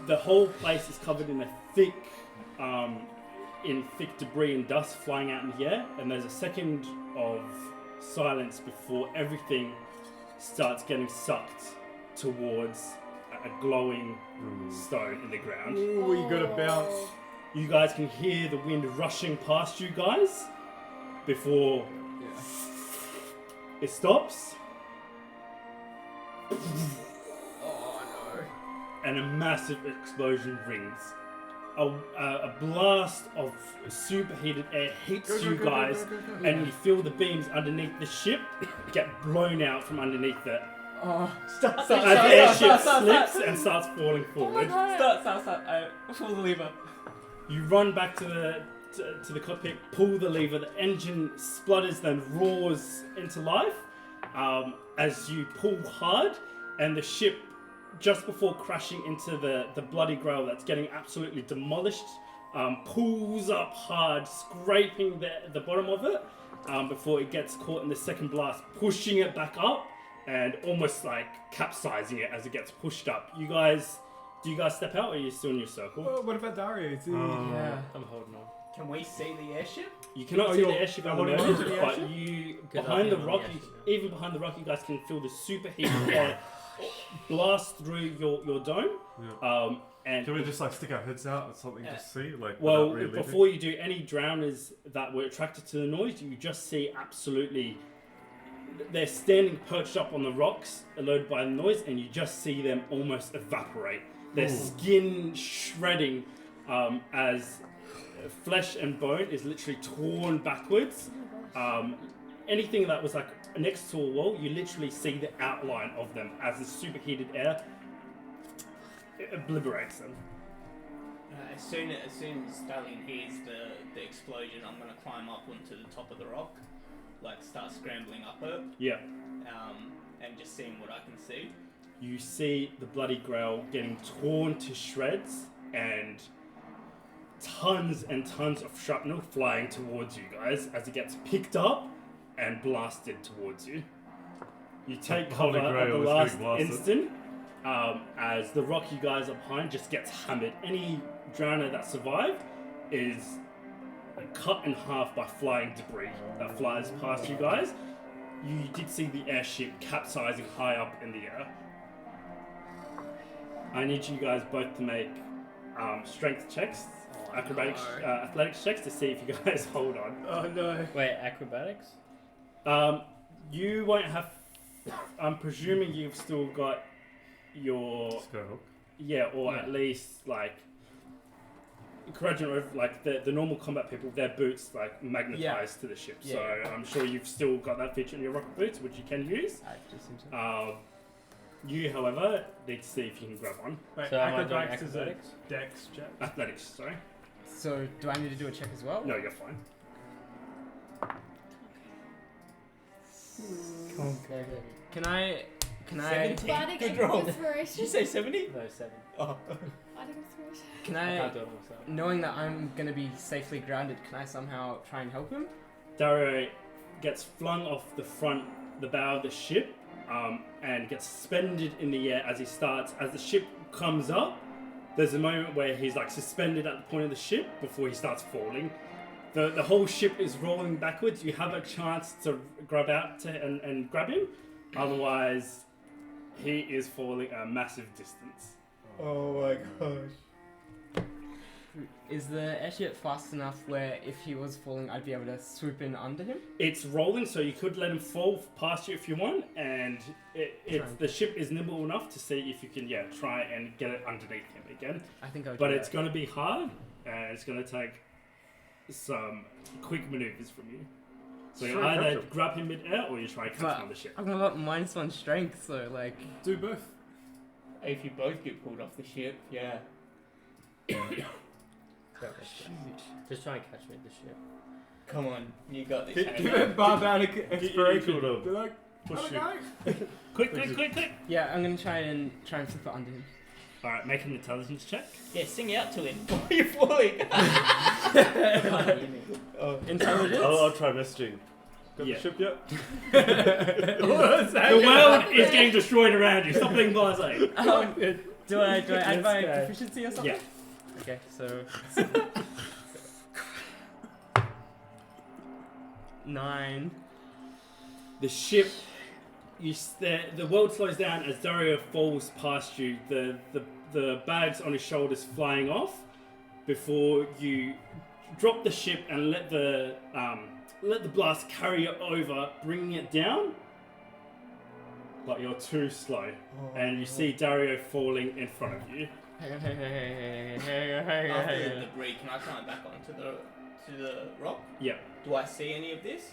The whole place is covered in thick debris and dust flying out in the air, and there's a second of silence before everything starts getting sucked towards a glowing stone in the ground. Ooh, you gotta bounce. You guys can hear the wind rushing past you guys before it stops. And a massive explosion rings. A blast of superheated air hits you guys, and you feel the beams underneath the ship get blown out from underneath it. As the airship slips and starts falling forward. Stop. I pull the lever. You run back to the cockpit, pull the lever, the engine splutters, then roars into life as you pull hard, and the ship, just before crashing into the bloody grail that's getting absolutely demolished, pulls up hard, scraping the bottom of it before it gets caught in the second blast, pushing it back up and almost like capsizing it as it gets pushed up. Do you guys step out, or are you still in your circle? What about Dario? Yeah, I'm holding on. Can we see the airship? You cannot Oh, see the you're- airship at the what do you moment, mean to the but airship? you Good behind the idea on the rock, airship, even behind the rock, you guys can feel the superheated air blast through your dome. Yeah. And Can we just like stick our heads out and something to see? Like, well, without really before you do, any drowners that were attracted to the noise, you just see absolutely. They're standing perched up on the rocks, alerted by the noise, and you just see them almost evaporate. Their skin shredding as flesh and bone is literally torn backwards. Anything that was like next to a wall, you literally see the outline of them as the superheated air obliterates them. As soon as Stallion hears the explosion, I'm gonna climb up onto the top of the rock, like start scrambling up it, Yeah. and just seeing what I can see. You see the bloody grail getting torn to shreds and tons and tons of shrapnel flying towards you guys as it gets picked up and blasted towards you. You take The Holy cover at Grail the is last getting blasted. instant as the rock you guys are behind just gets hammered. Any drowner that survived is cut in half by flying debris that flies past you guys. You did see the airship capsizing high up in the air. I need you guys both to make strength checks, athletics checks to see if you guys hold on. Oh no. Wait, acrobatics? You won't have. I'm presuming you've still got your Skyhook. or at least like. Correct, like the normal combat people, their boots like magnetized to the ship. Yeah. So I'm sure you've still got that feature in your rocket boots, which you can use. I just seem to. You, however, need to see if you can grab one. Wait, So am I doing acrobatics is a acrobatics? dex check. Athletics, sorry. So do I need to do a check as well? No, you're fine. Okay. Can I? 17. Bardic Good roll. Did inspiration. you say 70? No, 7. Oh. Bardic inspiration. Can I I? can't do it myself. Knowing that I'm gonna be safely grounded, can I somehow try and help him? Dario gets flung off the bow of the ship, and gets suspended in the air as he starts. As the ship comes up, there's a moment where he's like suspended at the point of the ship before he starts falling. The whole ship is rolling backwards. You have a chance to grab out and grab him, otherwise he is falling a massive distance. Oh my gosh. Is the airship fast enough where if he was falling, I'd be able to swoop in under him? It's rolling, so you could let him fall past you if you want, and the ship is nimble enough to see if you can try and get it underneath him again. I think I would. But do it's that. going to be hard, and it's going to take some quick maneuvers from you. So you Sure, either catch him. grab him mid-air or you try and catch But him on the ship. I've got -1 strength, so like. Do both. If you both get pulled off the ship, yeah. Just try and catch me at the ship. Come on, you got this. Give Hannah. it barbaric You inspiration. could Be like, push you. Quick! Yeah, I'm gonna try and flip it under him. Alright, make an intelligence check. Yeah, sing out to him while you're falling. Intelligence. I'll try messaging. Got Yeah. the ship yet? The world is getting destroyed around you. Stop being blasé. Do I add my Yes, proficiency or something? Yeah. Okay, so 9. The ship, the world slows down as Dario falls past you. The bags on his shoulders flying off before you drop the ship and let the blast carry it over, bringing it down. But you're too slow, and you see Dario falling in front of you. Hang on. After the debris, can I climb back onto the rock? Yeah. Do I see any of this?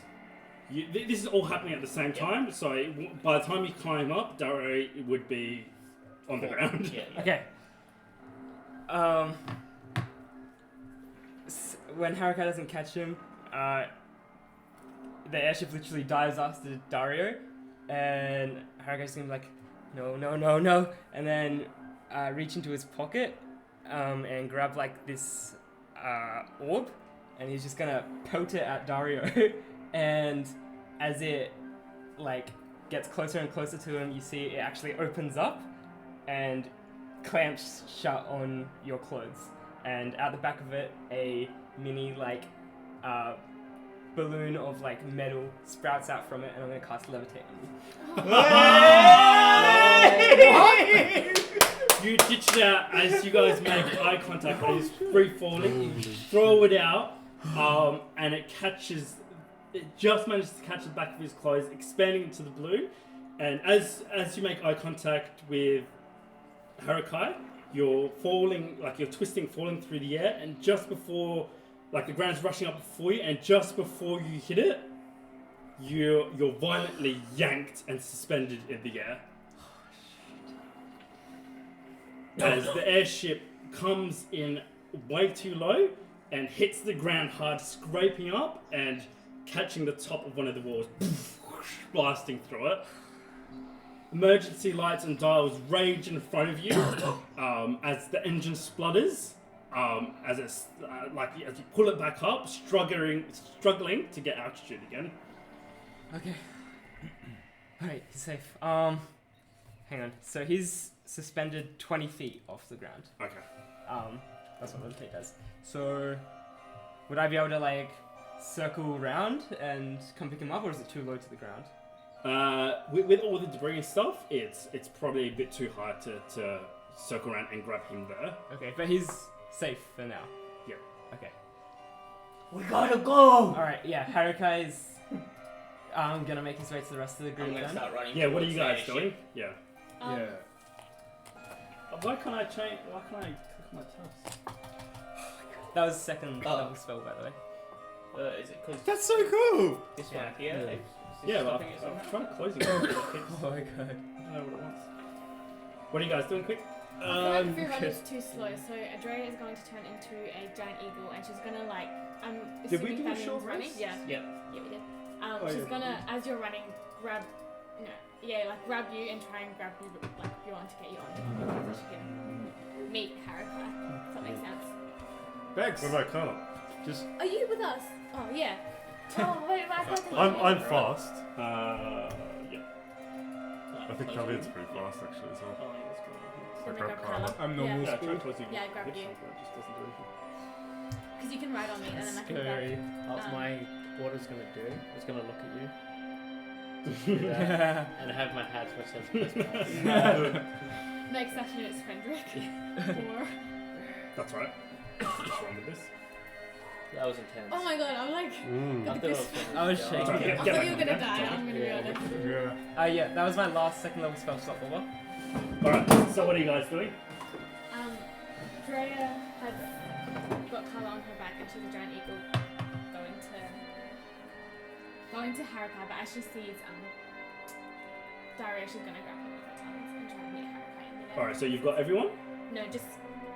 This is all happening at the same time, so by the time you climb up, Dario would be on the ground. Yeah. Okay. When Haruka doesn't catch him, the airship literally dives after Dario, and Haruka seems like, no, and then reach into his pocket and grab like this orb, and he's just gonna poke it at Dario, and as it like gets closer and closer to him, you see it actually opens up and clamps shut on your clothes, and at the back of it, a mini like balloon of like metal sprouts out from it, and I'm gonna cast levitate on you. You ditch it out as you guys make eye contact when he's free falling. You throw it out, and it catches. It just manages to catch the back of his clothes, expanding into the balloon. And as you make eye contact with Harakai, you're falling, like you're twisting, falling through the air, and just before, like the ground's rushing up before you, and just before you hit it, you're violently yanked and suspended in the air. As the airship comes in way too low and hits the ground hard, scraping up and catching the top of one of the walls, blasting through it. Emergency lights and dials rage in front of you as the engine splutters. As it's as you pull it back up, struggling to get altitude again. Okay. Alright, he's safe. Hang on. So he's suspended 20 feet off the ground. Okay. That's what levitate does. So would I be able to like circle around and come pick him up, or is it too low to the ground? With all the debris and stuff, it's probably a bit too high to circle around and grab him there. Okay, but he's safe for now. Yeah. Okay. We gotta go! Alright, yeah, Harakai's gonna make his way to the rest of the I'm group gonna then. start running. Yeah, what are towards you the guys airship. doing? Yeah. Yeah. Why can't I change? Why can't I click my tabs? That was second Oh. level spell, by the way. Is it because That's so cool! this Yeah. one here? Yeah. is Yeah, but stopping it somehow? I'm trying to close it. I Oh my god. don't know what it wants. What are you guys doing quick? I feel like if your run is too slow, so Adrea is going to turn into a giant eagle, and she's gonna like. I'm Did we assuming do a Family's short running. rest? Yeah. Yep. Yeah, we did. Oh, She's yeah. gonna, as you're running, grab, grab you and try and grab you on to get you on, so she can meet Harakai. Does that make sense? Thanks. What about Carla? Just Are you with us? Oh yeah. Oh wait, I can't I'm fast. Yeah. I think Khalid's pretty fast actually as well. Oh, yeah, that's good. So Then grab grab Carla. Carla. I'm normal Yeah, try speed. and close you. Yeah, I grabbed you. It just doesn't do anything. Because you can ride on me, and then I can Scary. What Um, my order's gonna do is gonna look at you. Do that, and have my hat which says Christmas. grab. Next session it's Fendrick. Or... That's right. What's wrong with this? That was intense. Oh my god, I'm like. I thought it was I was gonna shaking. Sorry, I get thought back you were on gonna that. die, I'm gonna be Yeah. honest. Yeah. Yeah, that was my last second level spell slot over. Alright, so what are you guys doing? Drea has got Carla on her back and she's a giant eagle going to Harakai, but as she sees Daria, she's gonna grab her with her talons and try and meet Harakai in the air. Alright, so you've got everyone? No, just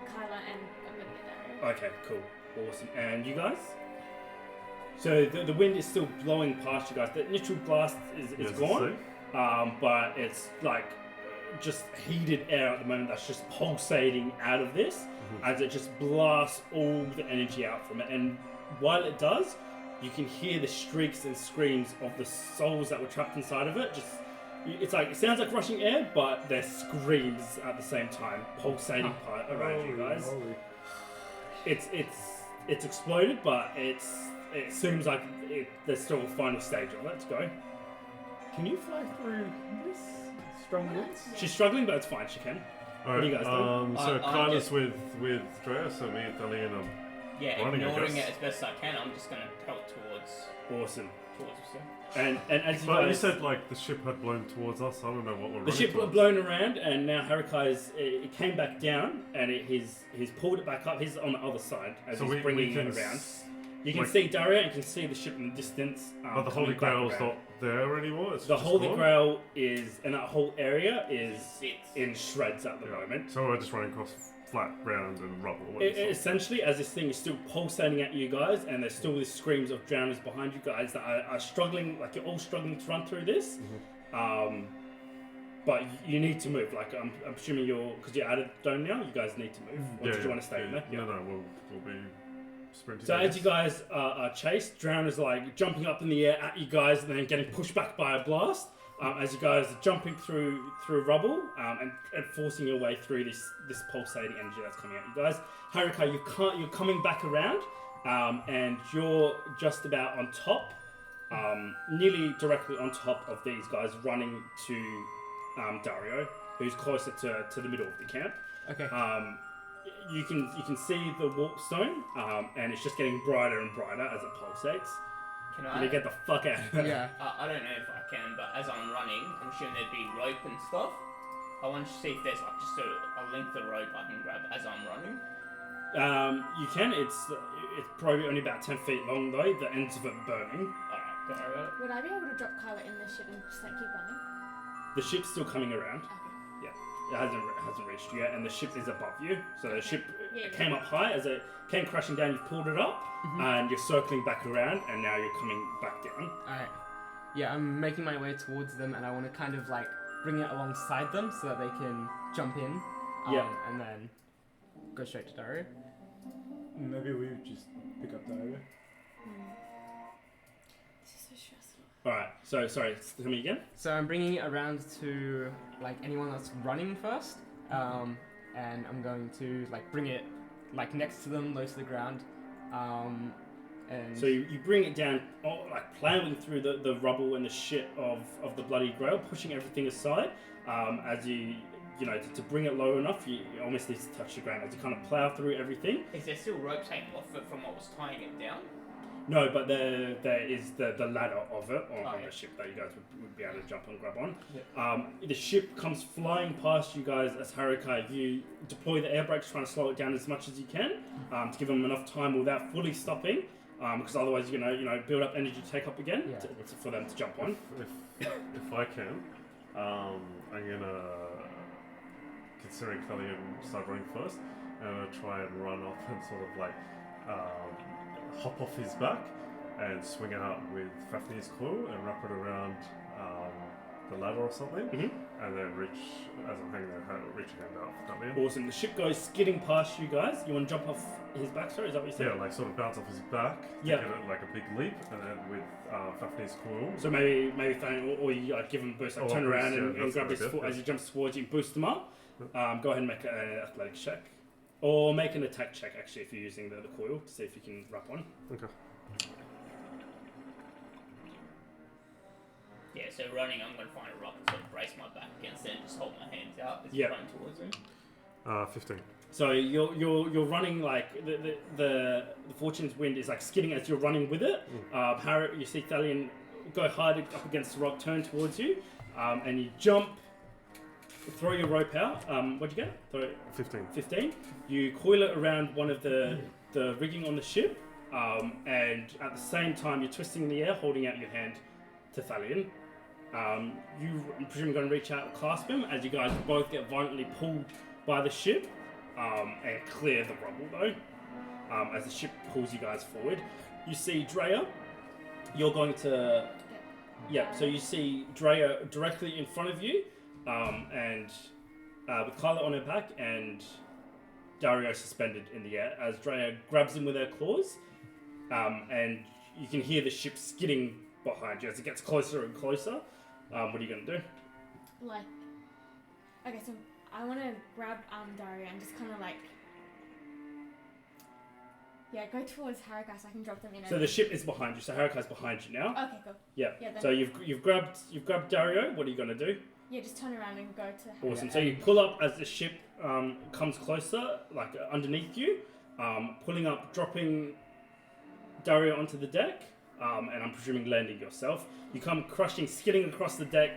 Kyla and I'm gonna get Daria. Okay, cool. Awesome. And you guys? So the wind is still blowing past you guys. The initial blast is Yes, gone, but it's like just heated air at the moment that's just pulsating out of this as it just blasts all the energy out from it. And while it does, you can hear the shrieks and screams of the souls that were trapped inside of it. It's like, it sounds like rushing air, but they're screams at the same time, pulsating around you guys. Holy. It's exploded, but it seems like there's still a final stage of it to go. Can you fly through this strong winds? She's struggling, but it's fine. She can. What are you guys doing? So I'm Kyla's just- with Drea, so me and Dali and Yeah, running, I ignoring guess. it as best I can. I'm just gonna pelt towards Awesome. her. And as you But you guys, said like the ship had blown towards us. I don't know what we're the running ship towards. blown around, and now Harakai's it came back down, and he's pulled it back up. He's on the other side as So he's bringing can it around. s- You can like- see Daria, and you can see the ship in the distance. But the Holy coming back Grail's around. not there anymore. It's The just Holy gone? Grail is, and that whole area is Sits. in shreds at the Yeah. moment. So we're just running across flat ground and rubble. What is it? Essentially, as this thing is still pulsating at you guys, and there's still these screams of drowners behind you guys that are struggling, like you're all struggling to run through this. But you need to move. Like I'm assuming because you're out of dome now, you guys need to move. Or did you want to stay in there? No, we'll be sprinting. So I as you guess. guys are chased, drowners like jumping up in the air at you guys, and then getting pushed back by a blast. As you guys are jumping through rubble and forcing your way through this pulsating energy that's coming at you guys. Haruka, you're coming back around, and you're just about on top, nearly directly on top of these guys running to Dario, who's closer to the middle of the camp. Okay. You can see the warpstone, and it's just getting brighter and brighter as it pulsates. Can You I? need to get the fuck out of there. Yeah. I don't know if I can, but as I'm running, I'm assuming there'd be rope and stuff. I want to see if there's like just a length of rope I can grab as I'm running. You can. It's probably only about 10 feet long though. The ends of it burning. Alright, don't worry about it. Would I be able to drop Kyla in the ship and just like keep running? The ship's still coming around. Okay. It hasn't reached you yet, and the ship is above you. So the ship Yeah. came up high. As it came crashing down, you've pulled it up, and you're circling back around, and now you're coming back down. Alright. Yeah, I'm making my way towards them, and I want to kind of like bring it alongside them so that they can jump in. Yeah. And then go straight to Dario. Maybe we would just pick up Dario. This is so stressful. All right. So sorry. Tell me again. So I'm bringing it around to like anyone that's running first, and I'm going to like bring it like next to them, low to the ground, and So you bring it down, like plowing through the rubble and the shit of the bloody grail, pushing everything aside. As you know, to bring it low enough, you almost need to touch the ground as you kind of plow through everything. Is there still rope hanging off it from what was tying it down? No, but there is the ladder of it on Okay. the ship that you guys would be able to jump and grab on. The ship comes flying past you guys as Haruka. You deploy the air brakes, trying to slow it down as much as you can to give them enough time without fully stopping, because otherwise you're gonna build up energy to take up again for them to jump on. If I can, I'm gonna, considering Kelly start running first, I'm gonna try and run off and sort of like hop off his back and swing out with Fafnir's coil and wrap it around the ladder or something, and then reach, as I'm hanging there, reach a hand out. That mean? Awesome. The ship goes skidding past you guys. You want to jump off his back? Sorry, is that what you said? Yeah, like sort of bounce off his back to Yeah. get it like a big leap, and then with Fafnir's coil. So maybe or you like give him a boost, like Oh, turn boost, around yeah, and that's grab what his I did, foot as yeah. he jumps towards you and boost him up. Go ahead and make an athletics check. Or make an attack check actually if you're using the coil to see if you can wrap one. Okay. Yeah, so running, I'm going to find a rock and sort of brace my back against it and just hold my hands out as Yeah. I run towards him. 15. So you're running like the Fortune's wind is like skidding as you're running with it. Harriet, you see Thalion go hard up against the rock, turn towards you, and you jump, throw your rope out. What'd you get? 15. You coil it around one of the rigging on the ship, and at the same time you're twisting in the air, holding out your hand to Thalion. I'm presuming going to reach out and clasp him as you guys both get violently pulled by the ship, and clear the rubble though. As the ship pulls you guys forward, you see Drea. You're going to, so you see Drea directly in front of you, and with Kyla on her back and Dario suspended in the air as Drea grabs him with her claws, and you can hear the ship skidding behind you as it gets closer and closer. What are you going to do? Like, okay, so I want to grab Dario and just kind of like, go towards Haruka so I can drop them in. So the ship is behind you. So Haruka's behind you now. Okay, cool. Yeah. Then, So you've grabbed Dario. What are you going to do? Yeah, just turn around and go to Haruka. Awesome. So you pull up as the ship comes closer, like underneath you, pulling up, dropping Dario onto the deck, and I'm presuming landing yourself. You come crushing, skidding across the deck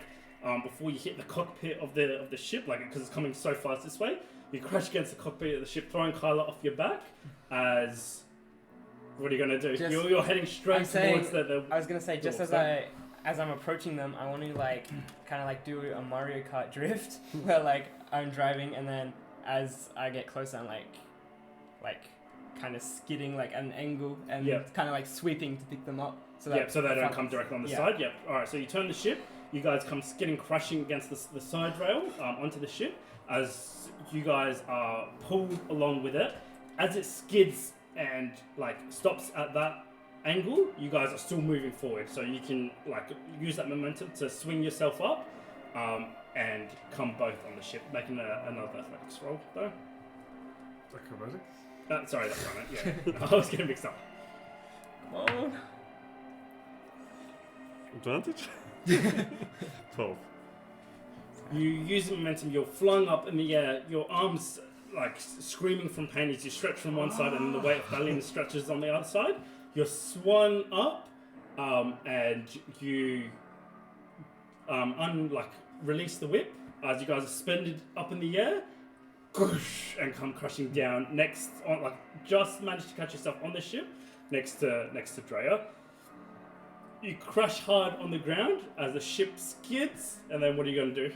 before you hit the cockpit of the ship, like because it's coming so fast this way. You crash against the cockpit of the ship, throwing Kyla off your back. As what are you gonna do? You're heading straight towards the. I was gonna say just as I'm approaching them, I want to like kind of like do a Mario Kart drift where like I'm driving and then as I get closer, I'm like kind of skidding like at an angle and kind of like sweeping to pick them up. So they don't come directly on the side. Yep. All right. So you turn the ship. You guys come skidding, crushing against the side rail onto the ship as you guys are pulled along with it. As it skids and like stops at that angle, you guys are still moving forward. So you can like use that momentum to swing yourself up and come both on the ship, making another athletics roll though. Acrobatics? Sorry, that's right. Yeah, I was getting mixed up. Oh. Advantage? 12. You use the momentum, you're flung up in the air, your arms like screaming from pain as you stretch from one side and the weight of Thalion stretches on the other side. You're swung up and you release the whip as you guys are suspended up in the air and come crashing down next on, like, just managed to catch yourself on the ship next to Drea. You crash hard on the ground as the ship skids, and then what are you going to do?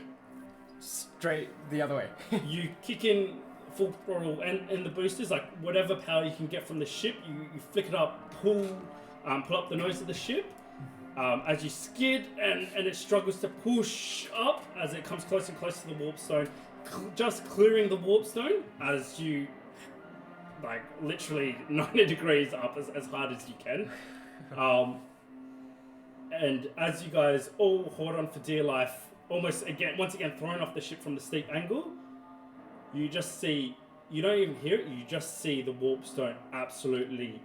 Straight the other way. You kick in full throttle and the boosters, like whatever power you can get from the ship, you flick it up, pull up the nose of the ship. As you skid and it struggles to push up as it comes closer and closer to the warpstone, just clearing the warpstone as you like literally 90 degrees up as hard as you can. And as you guys all hold on for dear life, once again thrown off the ship from the steep angle, you just see, you don't even hear it, you just see the warpstone absolutely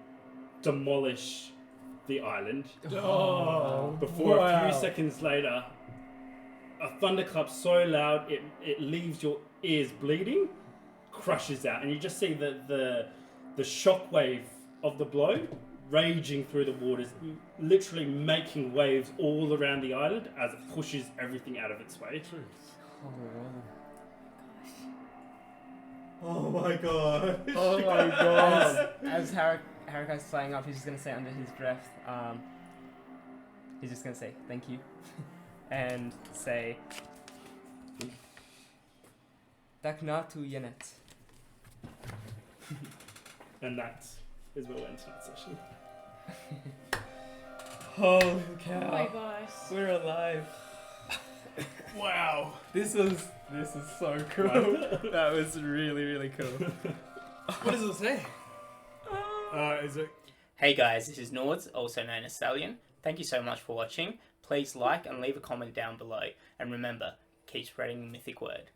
demolish the island. Before a few seconds later, a thunderclap so loud it leaves your ears bleeding, crushes out, and you just see the shockwave of the blow raging through the waters, literally making waves all around the island as it pushes everything out of its way. Oh my god. Oh my god. As Harakai's flying up, he's just going to say under his breath, he's just going to say thank you and say Daknatu Yenet. And that is where we'll end tonight's session. Holy Oh cow. my gosh. We're alive. Wow. This is so cool. That was really, really cool. What does it say? Is it? Hey guys, this is Nords, also known as Stallion. Thank you so much for watching. Please like and leave a comment down below. And remember, keep spreading the mythic word.